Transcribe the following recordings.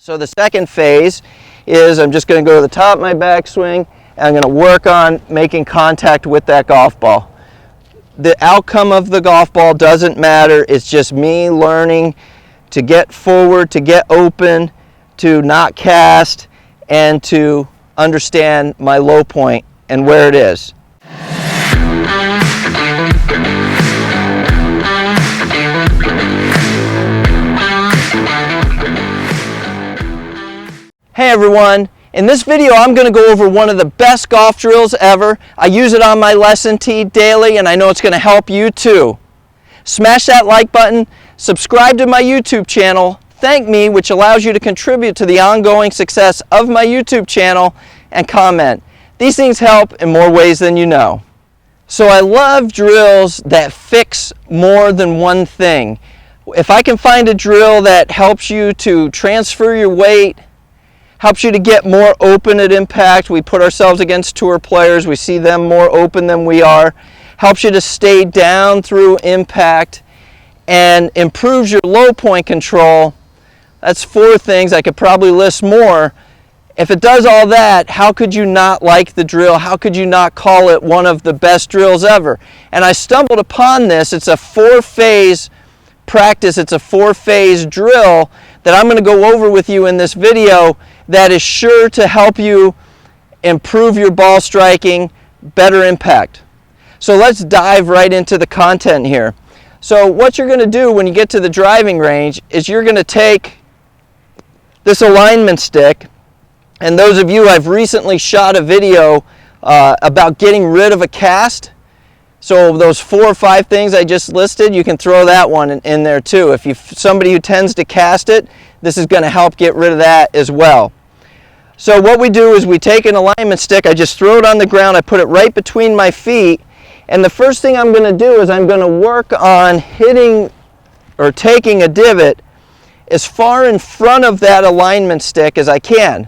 So the second phase is I'm just going to go to the top of my backswing and I'm going to work on making contact with that golf ball. The outcome of the golf ball doesn't matter. It's just me learning to get forward, to get open, to not cast, and to understand my low point and where it is. Hey everyone, in this video I'm going to go over one of the best golf drills ever. I use it on my lesson tee daily and I know it's going to help you too. Smash that like button, subscribe to my YouTube channel, thank me, which allows you to contribute to the ongoing success of my YouTube channel, and comment. These things help in more ways than you know. So I love drills that fix more than one thing. If I can find a drill that helps you to transfer your weight, helps you to get more open at impact. We put ourselves against tour players. We see them more open than we are. Helps you to stay down through impact and improves your low point control. That's 4 things. I could probably list more. If it does all that, how could you not like the drill? How could you not call it one of the best drills ever? And I stumbled upon this. It's a 4-phase practice. It's a 4-phase drill that I'm going to go over with you in this video that is sure to help you improve your ball striking, better impact. So let's dive right into the content here. So what you're going to do when you get to the driving range is you're going to take this alignment stick, and those of you, I've recently shot a video about getting rid of a cast. So those 4 or 5 things I just listed, you can throw that one in there too. If you're somebody who tends to cast it, this is going to help get rid of that as well. So what we do is we take an alignment stick, I just throw it on the ground, I put it right between my feet, and the first thing I'm going to do is I'm going to work on hitting or taking a divot as far in front of that alignment stick as I can.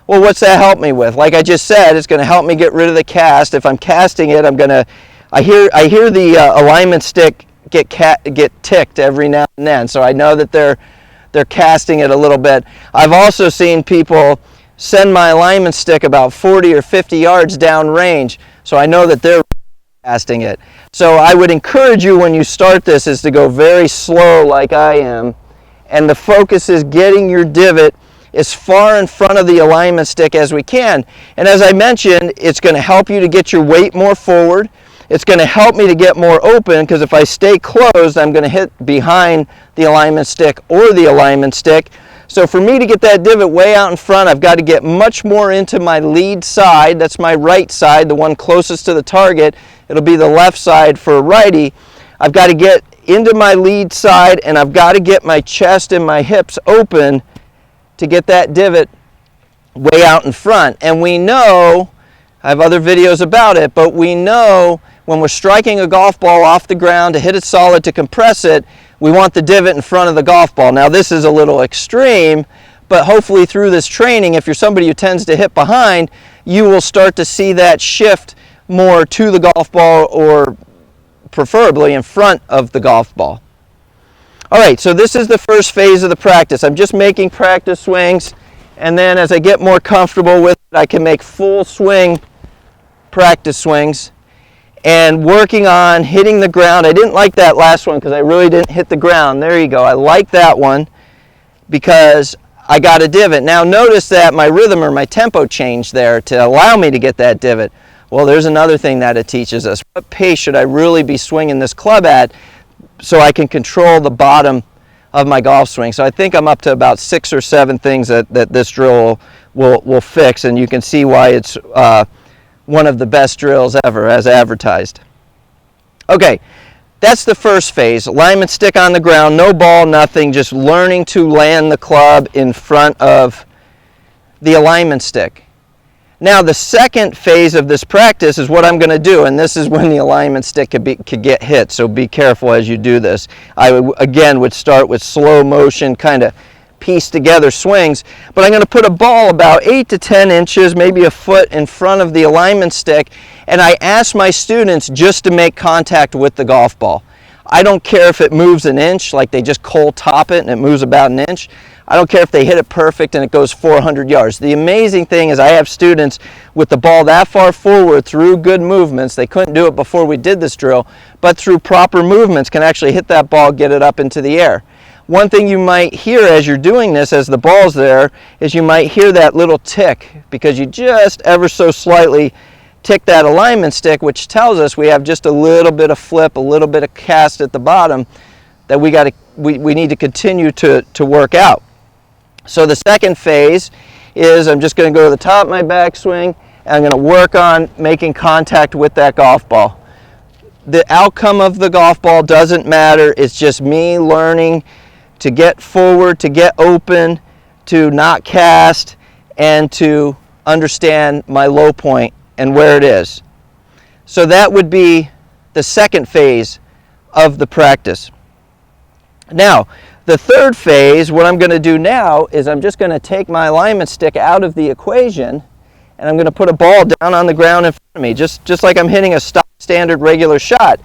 Well, what's that help me with? Like I just said, it's going to help me get rid of the cast. If I'm casting it, I hear the alignment stick get ticked every now and then, so I know that they're casting it a little bit. I've also seen people send my alignment stick about 40 or 50 yards down range, so I know that they're casting it. So I would encourage you when you start this is to go very slow like I am, and the focus is getting your divot as far in front of the alignment stick as we can. And as I mentioned, it's going to help you to get your weight more forward. It's going to help me to get more open, because if I stay closed, I'm going to hit behind the alignment stick or the alignment stick. So for me to get that divot way out in front, I've got to get much more into my lead side. That's my right side, the one closest to the target. It'll be the left side for a righty. I've got to get into my lead side, and I've got to get my chest and my hips open to get that divot way out in front. And we know, I have other videos about it, but we know when we're striking a golf ball off the ground to hit it solid, to compress it, we want the divot in front of the golf ball. Now this is a little extreme, but hopefully through this training, if you're somebody who tends to hit behind, you will start to see that shift more to the golf ball, or preferably in front of the golf ball. All right, so this is the first phase of the practice. I'm just making practice swings, and then as I get more comfortable with it, I can make full swing practice swings and working on hitting the ground. I didn't like that last one because I really didn't hit the ground. There you go. I like that one because I got a divot. Now notice that my rhythm or my tempo changed there to allow me to get that divot. Well, there's another thing that it teaches us. What pace should I really be swinging this club at so I can control the bottom of my golf swing? So I think I'm up to about 6 or 7 things that this drill will fix, and you can see why it's one of the best drills ever as advertised. Okay, that's the first phase. Alignment stick on the ground, no ball, nothing, just learning to land the club in front of the alignment stick. Now the second phase of this practice is what I'm going to do, and this is when the alignment stick could get hit, so be careful as you do this. I would start with slow motion, kind of piece together swings, but I'm going to put a ball about 8 to 10 inches, maybe a foot in front of the alignment stick, and I ask my students just to make contact with the golf ball. I don't care if it moves an inch, like they just cold top it and it moves about an inch. I don't care if they hit it perfect and it goes 400 yards. The amazing thing is I have students with the ball that far forward through good movements. They couldn't do it before we did this drill, but through proper movements can actually hit that ball, get it up into the air. One thing you might hear as you're doing this, as the ball's there, is you might hear that little tick because you just ever so slightly tick that alignment stick, which tells us we have just a little bit of flip, a little bit of cast at the bottom that we need to continue to work out. So the second phase is I'm just going to go to the top of my backswing and I'm going to work on making contact with that golf ball. The outcome of the golf ball doesn't matter. It's just me learning to get forward, to get open, to not cast, and to understand my low point and where it is. So that would be the second phase of the practice. Now, the third phase, what I'm going to do now is I'm just going to take my alignment stick out of the equation and I'm going to put a ball down on the ground in front of me, just like I'm hitting a standard regular shot.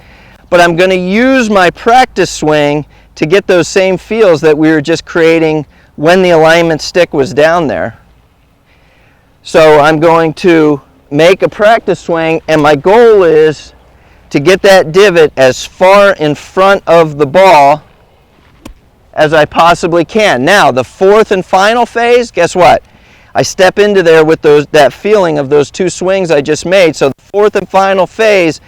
But I'm going to use my practice swing to get those same feels that we were just creating when the alignment stick was down there. So I'm going to make a practice swing and my goal is to get that divot as far in front of the ball as I possibly can. Now, the fourth and final phase, guess what? I step into there with that feeling of those two swings I just made. So the fourth and final phase,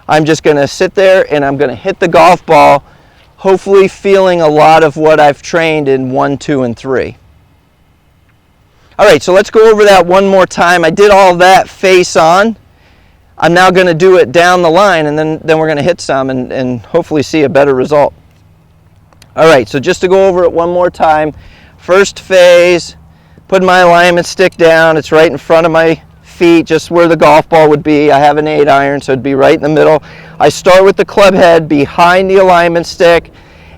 I'm just going to sit there and I'm going to hit the golf ball, hopefully feeling a lot of what I've trained in 1, 2, and 3. All right, so let's go over that one more time. I did all that face on. I'm now going to do it down the line, and then we're going to hit some and hopefully see a better result. All right, so just to go over it one more time. First phase, put my alignment stick down. It's right in front of my feet, just where the golf ball would be. I have an 8-iron, so it'd be right in the middle. I start with the club head behind the alignment stick,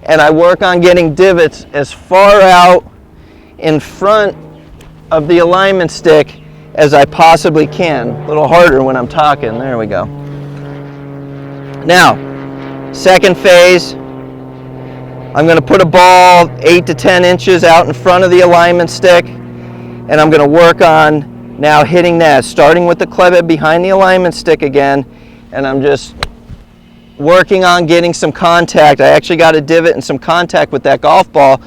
and I work on getting divots as far out in front of the alignment stick as I possibly can. A little harder when I'm talking. There we go. Now, second phase, I'm going to put a ball 8 to 10 inches out in front of the alignment stick, and I'm going to work on now hitting that, starting with the club head behind the alignment stick again, and I'm just working on getting some contact. I actually got a divot and some contact with that golf ball,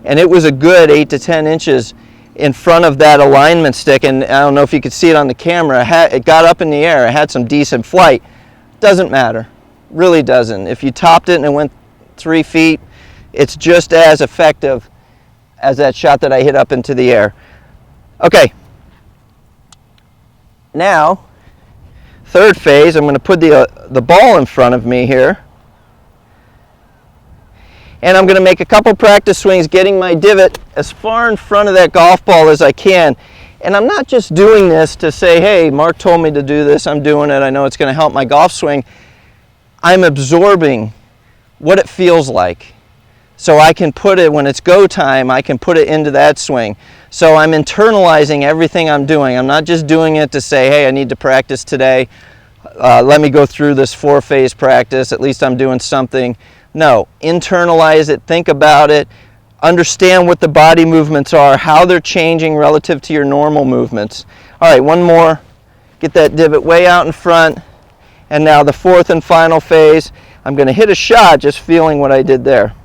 and it was a good 8 to 10 inches in front of that alignment stick, and I don't know if you could see it on the camera. It got up in the air. It had some decent flight. Doesn't matter. Really doesn't. If you topped it and it went 3 feet, it's just as effective as that shot that I hit up into the air. Okay. Now, third phase, I'm going to put the ball in front of me here. And I'm going to make a couple practice swings getting my divot as far in front of that golf ball as I can. And I'm not just doing this to say, hey, Mark told me to do this, I'm doing it, I know it's going to help my golf swing. I'm absorbing what it feels like. So I can put it, when it's go time, I can put it into that swing. So I'm internalizing everything I'm doing. I'm not just doing it to say, hey, I need to practice today. Let me go through this 4-phase practice. At least I'm doing something. No, internalize it, think about it, understand what the body movements are, how they're changing relative to your normal movements. All right, one more. Get that divot way out in front. And now the fourth and final phase, I'm going to hit a shot just feeling what I did there.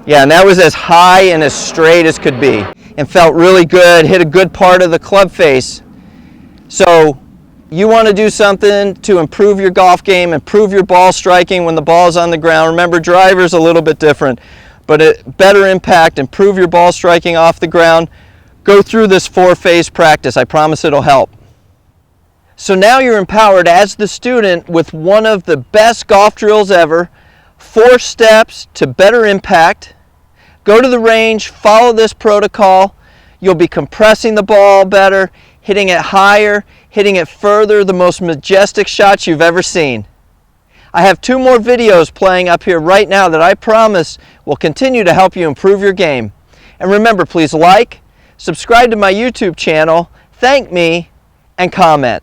Yeah, and that was as high and as straight as could be and felt really good, hit a good part of the club face. So you want to do something to improve your golf game, improve your ball striking when the ball's on the ground. Remember, driver's a little bit different, but better impact, improve your ball striking off the ground. Go through this 4-phase practice. I promise it'll help. So now you're empowered as the student with one of the best golf drills ever. 4 steps to better impact. Go to the range, follow this protocol. You'll be compressing the ball better, hitting it higher, hitting it further, the most majestic shots you've ever seen. I have 2 more videos playing up here right now that I promise will continue to help you improve your game. And remember, please like, subscribe to my YouTube channel, thank me, and comment.